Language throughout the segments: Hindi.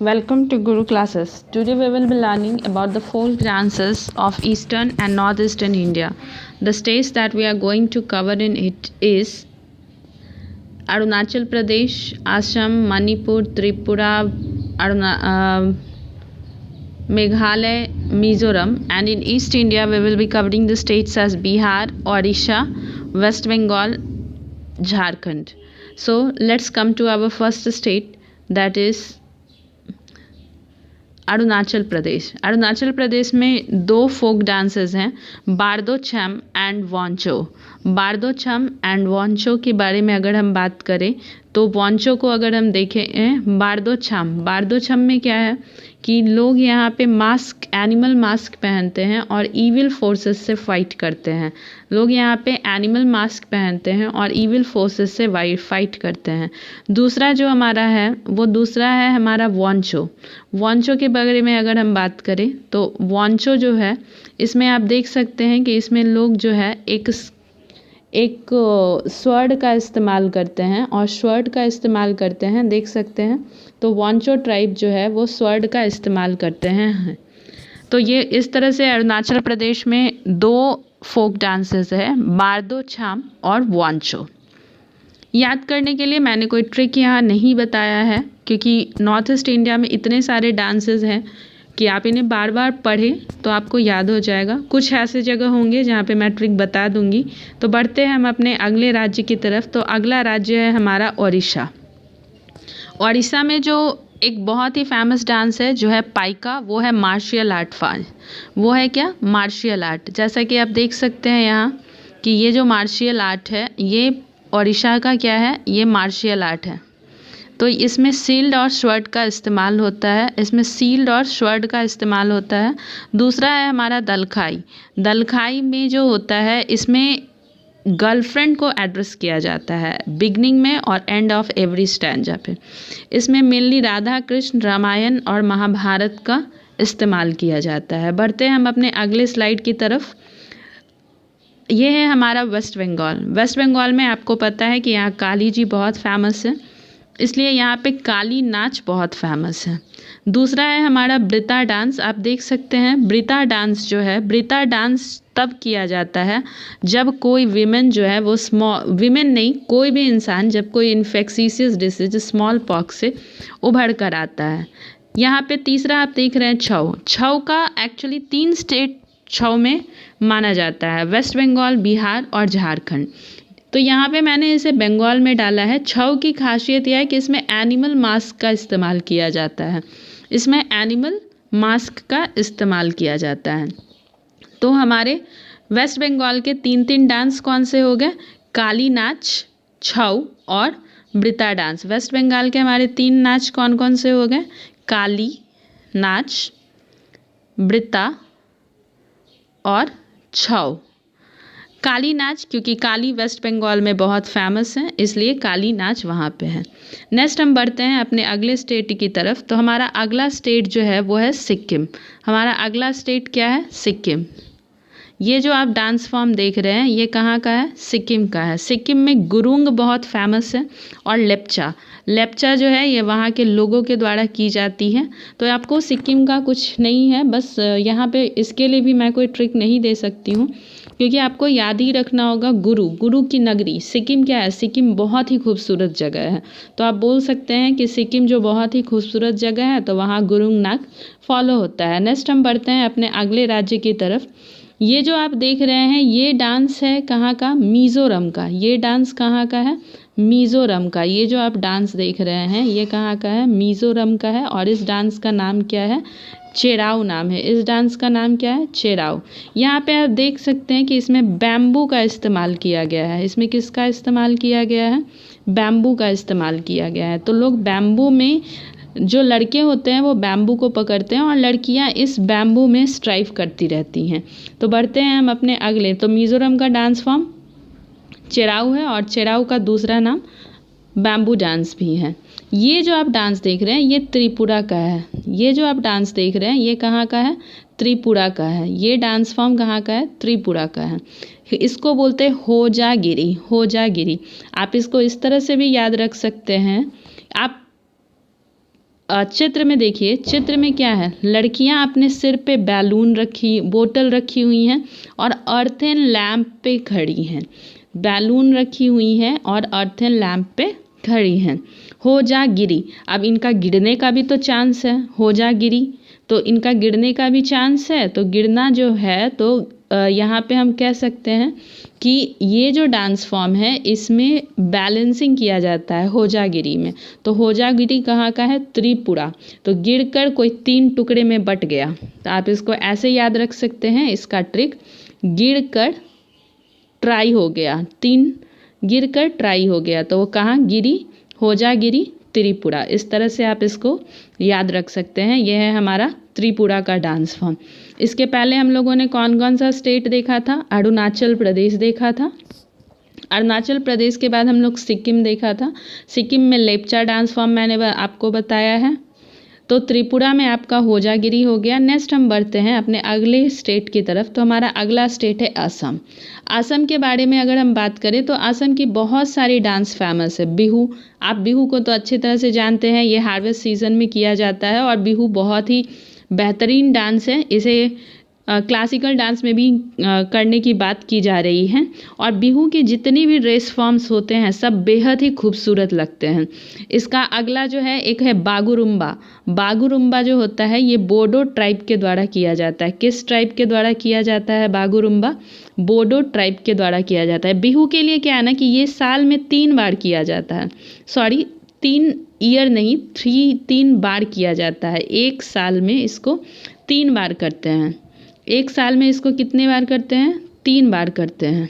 Welcome to Guru classes. Today we will be learning about the folk dances of eastern and northeastern India. The states that we are going to cover in it is Arunachal Pradesh, Assam, Manipur, Tripura, Meghalaya, Mizoram, and in East India we will be covering the states as Bihar, Odisha, West Bengal, Jharkhand. So let's come to our first state, that is Arunachal Pradesh. Arunachal Pradesh में दो फोक डांसेस हैं, बारदो छम एंड वांचो। बारदो छम एंड वांचो के बारे में अगर हम बात करें तो वांचो को अगर हम देखें, बारदो छम में क्या है कि लोग यहाँ पे मास्क, एनिमल मास्क पहनते हैं और ईविल फोर्सेस से फाइट करते हैं। लोग यहाँ पे एनिमल मास्क पहनते हैं और ईविल फोर्सेस से फाइट करते हैं। दूसरा जो हमारा है वो दूसरा है हमारा वांचो। वांचो के बारे में अगर हम बात करें तो वांचो जो है इसमें आप देख सकते हैं कि इसमें लोग जो है एक स्वॉर्ड का इस्तेमाल करते हैं और स्वॉर्ड का इस्तेमाल करते हैं, देख सकते हैं। तो वांचो ट्राइब जो है वो स्वॉर्ड का इस्तेमाल करते हैं। तो ये इस तरह से अरुणाचल प्रदेश में दो फोक डांसेस है, बारदो छाम और वांचो। याद करने के लिए मैंने कोई ट्रिक यहाँ नहीं बताया है, क्योंकि नॉर्थ ईस्ट इंडिया में इतने सारे डांसेस हैं कि आप इन्हें बार बार पढ़ें तो आपको याद हो जाएगा। कुछ ऐसे जगह होंगे जहाँ पे मैं ट्रिक बता दूंगी। तो बढ़ते हैं हम अपने अगले राज्य की तरफ। तो अगला राज्य है हमारा ओडिशा। ओडिशा में जो एक बहुत ही फेमस डांस है जो है पाइका, वो है मार्शियल आर्ट फॉर्म। वो है क्या? Martial art. जैसा कि आप देख सकते हैं यहाँ कि ये जो मार्शियल आर्ट है ये ओडिशा का क्या है, ये मार्शियल आर्ट है। तो इसमें शील्ड और स्वॉर्ड का इस्तेमाल होता है, इसमें शील्ड और स्वॉर्ड का इस्तेमाल होता है। दूसरा है हमारा दलखाई। दलखाई में जो होता है इसमें गर्लफ्रेंड को एड्रेस किया जाता है बिगनिंग में और एंड ऑफ एवरी स्टैंजा पे। इसमें मेनली राधा कृष्ण, रामायण और महाभारत का इस्तेमाल किया जाता है। बढ़ते हैं हम अपने अगले स्लाइड की तरफ। ये है हमारा वेस्ट बंगाल। वेस्ट बंगाल में आपको पता है कि यहाँ काली जी बहुत फेमस है, इसलिए यहाँ पे काली नाच बहुत फेमस है। दूसरा है हमारा ब्रिता डांस। आप देख सकते हैं ब्रिता डांस जो है, ब्रिता डांस तब किया जाता है जब कोई विमेन जो है वो विमेन नहीं, कोई भी इंसान जब कोई इन्फेक्शियस डिसीज स्मॉल पॉक्स से उभर कर आता है। यहाँ पे तीसरा आप देख रहे हैं छऊ। छऊ का एक्चुअली 3 स्टेट छऊ में माना जाता है, वेस्ट बंगाल, बिहार और झारखंड। तो यहाँ पे मैंने इसे बंगाल में डाला है। छऊ की खासियत यह है कि इसमें एनिमल मास्क का इस्तेमाल किया जाता है, इसमें एनिमल मास्क का इस्तेमाल किया जाता है। तो हमारे वेस्ट बंगाल के 3 डांस कौन से हो गए? काली नाच, छऊ और ब्रिता डांस। वेस्ट बंगाल के हमारे 3 नाच कौन कौन से हो गए? काली नाच, ब्रिता और छऊ। काली नाच क्योंकि काली वेस्ट बंगाल में बहुत फेमस है, इसलिए काली नाच वहाँ पे है। नेक्स्ट हम बढ़ते हैं अपने अगले स्टेट की तरफ। तो हमारा अगला स्टेट जो है वो है सिक्किम। हमारा अगला स्टेट क्या है? सिक्किम। ये जो आप डांस फॉर्म देख रहे हैं ये कहाँ का है? सिक्किम का है। सिक्किम में गुरुंग बहुत फेमस है और लेप्चा। लेप्चा जो है ये वहाँ के लोगों के द्वारा की जाती है। तो आपको सिक्किम का कुछ नहीं है, बस यहाँ पे इसके लिए भी मैं कोई ट्रिक नहीं दे सकती हूँ, क्योंकि आपको याद ही रखना होगा गुरु की नगरी। सिक्किम क्या है? सिक्किम बहुत ही खूबसूरत जगह है। तो आप बोल सकते हैं कि सिक्किम जो बहुत ही खूबसूरत जगह है तो वहाँ गुरुंग नाच फॉलो होता है। नेक्स्ट हम बढ़ते हैं अपने अगले राज्य की तरफ। ये जो आप देख रहे हैं ये डांस है कहाँ का? मिज़ोरम का। ये डांस कहाँ का है? मिज़ोरम का। ये जो आप डांस देख रहे हैं ये कहाँ का है? मिज़ोरम का है। और इस डांस का नाम क्या है? चेराऊ नाम है। इस डांस का नाम क्या है? चेराऊ। यहाँ पे आप देख सकते हैं कि इसमें बैम्बू का इस्तेमाल किया गया है। इसमें किसका इस्तेमाल किया गया है? बैम्बू का इस्तेमाल किया गया है। तो लोग बैम्बू में, जो लड़के होते हैं वो बैम्बू को पकड़ते हैं और लड़कियां इस बैम्बू में स्ट्राइव करती रहती हैं। तो बढ़ते हैं हम अपने अगले। तो मिज़ोरम का डांस फॉर्म चेराऊ है और चेराऊ का दूसरा नाम बैम्बू डांस भी है। ये जो आप डांस देख रहे हैं ये त्रिपुरा का है। ये जो आप डांस देख रहे हैं ये कहाँ का है? त्रिपुरा का है। ये डांस फॉर्म कहाँ का है? त्रिपुरा का है। इसको बोलते हैं होजागिरी। होजागिरी। आप इसको इस तरह से भी याद रख सकते हैं। आप चित्र में देखिए, चित्र में क्या है, लड़कियां अपने सिर पे बैलून रखी, बोतल रखी हुई हैं और अर्थन लैंप पे खड़ी हैं। बैलून रखी हुई हैं और अर्थन लैंप पे खड़ी हैं। हो जा गिरी, अब इनका गिरने का भी तो चांस है, हो जा गिरी, तो इनका गिरने का भी चांस है, तो गिरना जो है तो यहाँ पे हम कह सकते हैं कि ये जो डांस फॉर्म है इसमें बैलेंसिंग किया जाता है होजागिरी में। तो होजागिरी कहाँ का है, त्रिपुरा। तो गिरकर कोई 3 टुकड़े में बट गया, तो आप इसको ऐसे याद रख सकते हैं। इसका ट्रिक, गिरकर ट्राई हो गया, 3 गिरकर ट्राई हो गया, तो वो कहाँ गिरी, होजागिरी त्रिपुरा। इस तरह से आप इसको याद रख सकते हैं। यह है हमारा त्रिपुरा का डांस फॉर्म। इसके पहले हम लोगों ने कौन कौन सा स्टेट देखा था, अरुणाचल प्रदेश देखा था। अरुणाचल प्रदेश के बाद हम लोग सिक्किम देखा था। सिक्किम में लेप्चा डांस फॉर्म मैंने आपको बताया है। तो त्रिपुरा में आपका होजागिरी हो गया। नेक्स्ट हम बढ़ते हैं अपने अगले स्टेट की तरफ। तो हमारा अगला स्टेट है असम। असम के बारे में अगर हम बात करें तो असम की बहुत सारी डांस फेमस है। बिहू, आप बिहू को तो अच्छी तरह से जानते हैं, ये हार्वेस्ट सीजन में किया जाता है और बिहू बहुत ही बेहतरीन डांस है। इसे क्लासिकल डांस में भी करने की बात की जा रही है। और बिहू के जितनी भी ड्रेस फॉर्म्स होते हैं सब बेहद ही खूबसूरत लगते हैं। इसका अगला जो है एक है बागुरुम्बा। बागुरुम्बा जो होता है ये बोडो ट्राइब के द्वारा किया जाता है। किस ट्राइब के द्वारा किया जाता है बागुरुम्बा, बोडो ट्राइब के द्वारा किया जाता है। बिहू के लिए क्या है ना कि ये साल में 3 बार किया जाता है, सॉरी 3 ईयर नहीं, 3 बार किया जाता है। एक साल में इसको 3 बार करते हैं। एक साल में इसको कितने बार करते हैं, 3 बार करते हैं।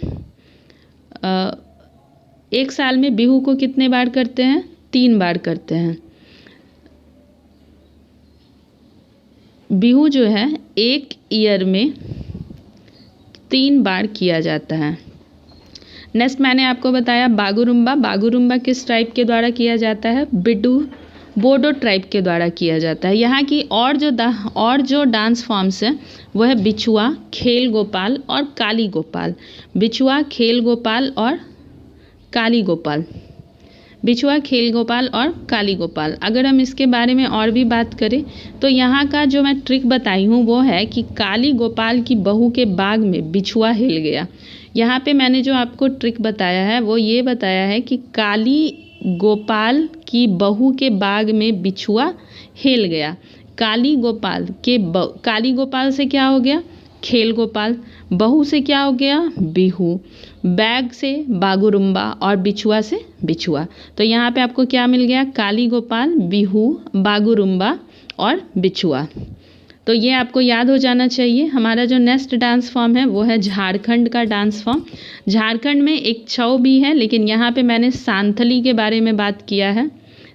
एक साल में बिहू को कितने बार करते हैं, 3 बार करते हैं। बिहू जो है एक ईयर में 3 बार किया जाता है। नेक्स्ट मैंने आपको बताया बागुरुम्बा। बागुरुम्बा किस ट्राइब के द्वारा किया जाता है, बोडो ट्राइब के द्वारा किया जाता है। यहाँ की और जो डांस फॉर्म्स हैं वो है बिछुआ, खेल गोपाल और काली गोपाल। बिछुआ, खेल गोपाल और काली गोपाल। बिछुआ, खेल गोपाल और काली गोपाल। अगर हम इसके बारे में और भी बात करें तो यहाँ का जो मैं ट्रिक बताई हूँ वो है कि काली गोपाल की बहू के बाग में बिछुआ हिल गया। यहाँ पे मैंने जो आपको ट्रिक बताया है वो ये बताया है कि काली गोपाल की बहू के बाग में बिछुआ हिल गया। काली गोपाल से क्या हो गया, खेल गोपाल। बहू से क्या हो गया, बिहू। बैग से बागुरुम्बा और बिछुआ से बिछुआ। तो यहाँ पे आपको क्या मिल गया, काली गोपाल, बिहू, बागुरुम्बा और बिछुआ। तो ये आपको याद हो जाना चाहिए। हमारा जो नेक्स्ट डांस फॉर्म है वो है झारखंड का डांस फॉर्म। झारखंड में एक छऊ भी है, लेकिन यहाँ पे मैंने सांथली के बारे में बात किया है।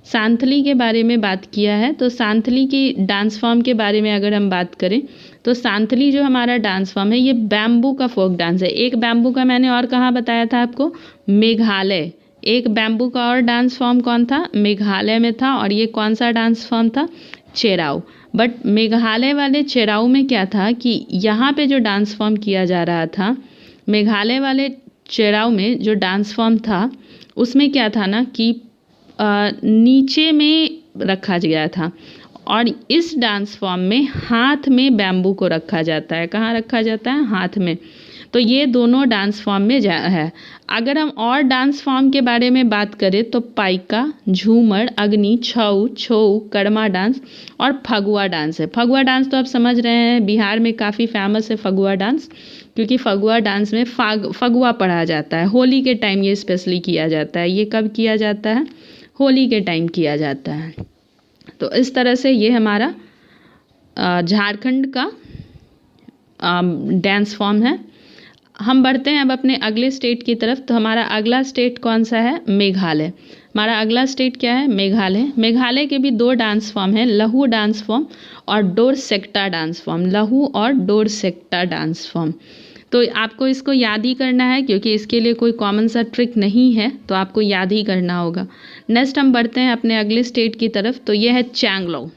सांथली के बारे में बात किया है। तो सांथली की डांस फॉर्म के बारे में अगर हम बात करें तो सांथली जो हमारा डांस फॉर्म है ये बैम्बू का फोक डांस है। एक बैम्बू का मैंने और कहाँ बताया था आपको, मेघालय। एक बैम्बू का और डांस फॉर्म कौन था, मेघालय में था। और ये कौन सा डांस फॉर्म था, चेराऊ। बट मेघालय वाले चेराऊ में क्या था कि यहाँ पे जो डांस फॉर्म किया जा रहा था, मेघालय वाले चेराऊ में जो डांस फॉर्म था उसमें क्या था ना कि नीचे में रखा गया था। और इस डांस फॉर्म में हाथ में बैम्बू को रखा जाता है। कहाँ रखा जाता है, हाथ में। तो ये दोनों डांस फॉर्म में है। अगर हम और डांस फॉर्म के बारे में बात करें तो पाइका, झूमर, अग्नि, छऊ, कड़मा डांस और फगुआ डांस है। फगुआ डांस तो आप समझ रहे हैं, बिहार में काफ़ी फेमस है फगुआ डांस, क्योंकि फगुआ डांस में फगुआ पढ़ा जाता है। होली के टाइम ये स्पेशली किया जाता है। ये कब किया जाता है, होली के टाइम किया जाता है। तो इस तरह से ये हमारा झारखंड का डांस फॉर्म है। हम बढ़ते हैं अब अपने अगले स्टेट की तरफ। तो हमारा अगला स्टेट कौन सा है, मेघालय। हमारा अगला स्टेट क्या है, मेघालय। मेघालय के भी 2 डांस फॉर्म है, लहू डांस फॉर्म और डोरसेक्टा डांस फॉर्म। लहू और डोरसेक्टा डांस फॉर्म। तो आपको इसको याद ही करना है, क्योंकि इसके लिए कोई कॉमन सा ट्रिक नहीं है, तो आपको याद ही करना होगा। नेक्स्ट हम बढ़ते हैं अपने अगले स्टेट की तरफ। तो ये है चैंगलो।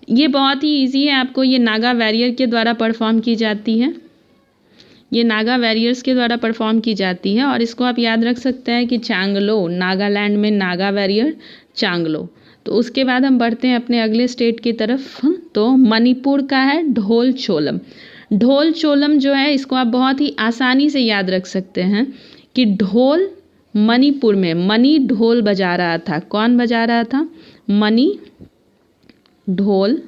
ये बहुत ही ईजी है। आपको ये नागा वॉरियर के द्वारा परफॉर्म की जाती है। ये नागा वॉरियर्स के द्वारा परफॉर्म की जाती है। और इसको आप याद रख सकते हैं कि चांगलो, नागालैंड में नागा वॉरियर चांगलो। तो उसके बाद हम बढ़ते हैं अपने अगले स्टेट की तरफ। तो मणिपुर का है ढोल चोलम। ढोल चोलम जो है इसको आप बहुत ही आसानी से याद रख सकते हैं कि ढोल मणिपुर में मणि ढोल बजा रहा था। कौन बजा रहा था? मणि ढोल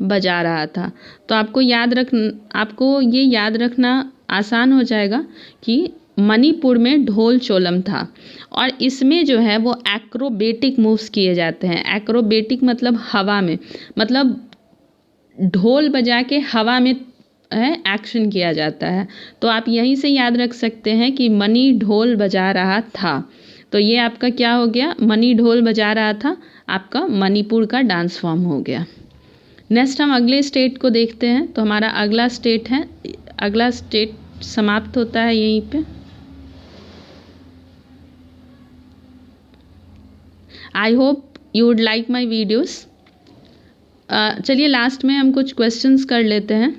बजा रहा था। तो आपको ये याद रखना आसान हो जाएगा कि मणिपुर में ढोल चोलम था। और इसमें जो है वो एक्रोबेटिक मूव्स किए जाते हैं। एक्रोबेटिक मतलब हवा में, मतलब ढोल बजा के हवा में एक्शन किया जाता है। तो आप यहीं से याद रख सकते हैं कि मणि ढोल बजा रहा था। तो ये आपका क्या हो गया? मणि ढोल बजा रहा था आपका मणिपुर का डांस फॉर्म हो गया। नेक्स्ट हम अगले स्टेट को देखते हैं। तो हमारा अगला स्टेट समाप्त होता है यहीं पे। I hope you would like my videos. चलिए लास्ट में हम कुछ क्वेश्चंस कर लेते हैं।